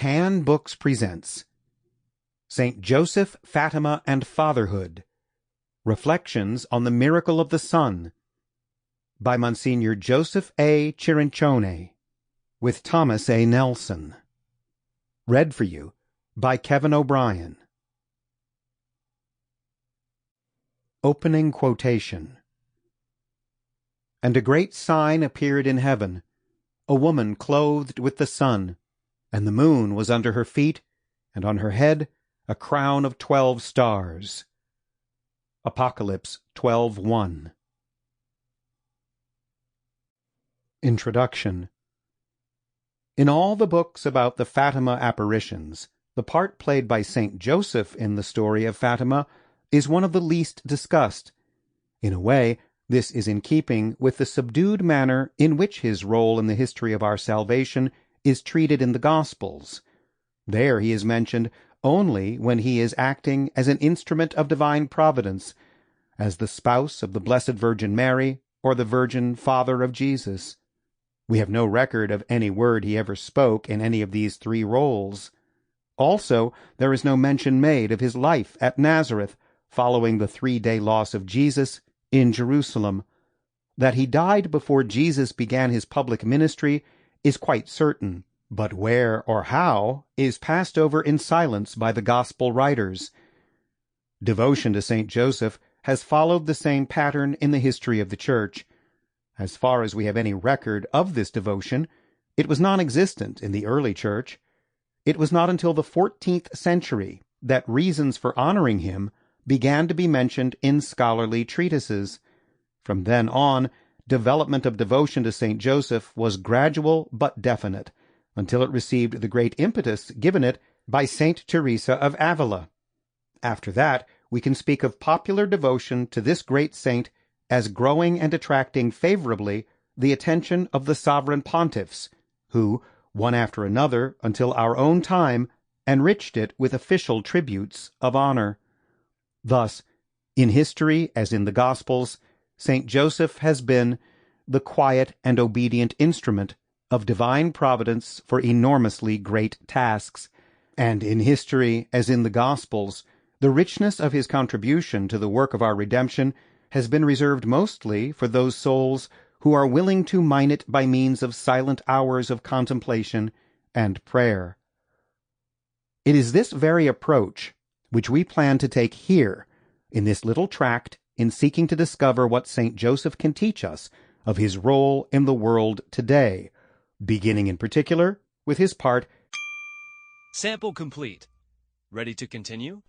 Tan Books presents St. Joseph, Fatima and Fatherhood, Reflections on the Miracle of the Sun, by Msgr Joseph A. Cirrincione, with Thomas A. Nelson. Read for you by Kevin O'Brien. Opening quotation. And a great sign appeared in heaven, a woman clothed with the sun, and the moon was under her feet, and on her head a crown of 12 stars. Apocalypse 12:1. Introduction. In all the books about the Fatima apparitions, the part played by St. Joseph in the story of Fatima is one of the least discussed. In a way, this is in keeping with the subdued manner in which his role in the history of our salvation is treated in the Gospels. There he is mentioned only when he is acting as an instrument of divine providence, as the spouse of the Blessed Virgin Mary or the Virgin Father of Jesus. We have no record of any word he ever spoke in any of these three roles. Also, there is no mention made of his life at Nazareth following the 3-day loss of Jesus in Jerusalem. That he died before Jesus began his public ministry is quite certain, but where or how is passed over in silence by the Gospel writers. Devotion to St. Joseph has followed the same pattern in the history of the Church. As far as we have any record of this devotion, it was non-existent in the early Church. It was not until the 14th century that reasons for honoring him began to be mentioned in scholarly treatises. From then on, development of devotion to St. Joseph was gradual but definite, until it received the great impetus given it by St. Teresa of Avila. After that, we can speak of popular devotion to this great saint as growing and attracting favorably the attention of the sovereign pontiffs, who, one after another until our own time, enriched it with official tributes of honor. Thus, in history as in the Gospels, St. Joseph has been the quiet and obedient instrument of divine providence for enormously great tasks, and in history as in the Gospels, the richness of his contribution to the work of our redemption has been reserved mostly for those souls who are willing to mine it by means of silent hours of contemplation and prayer. It is this very approach which we plan to take here, in this little tract, in seeking to discover what St. Joseph can teach us of his role in the world today, beginning in particular with his part. Sample complete. Ready to continue?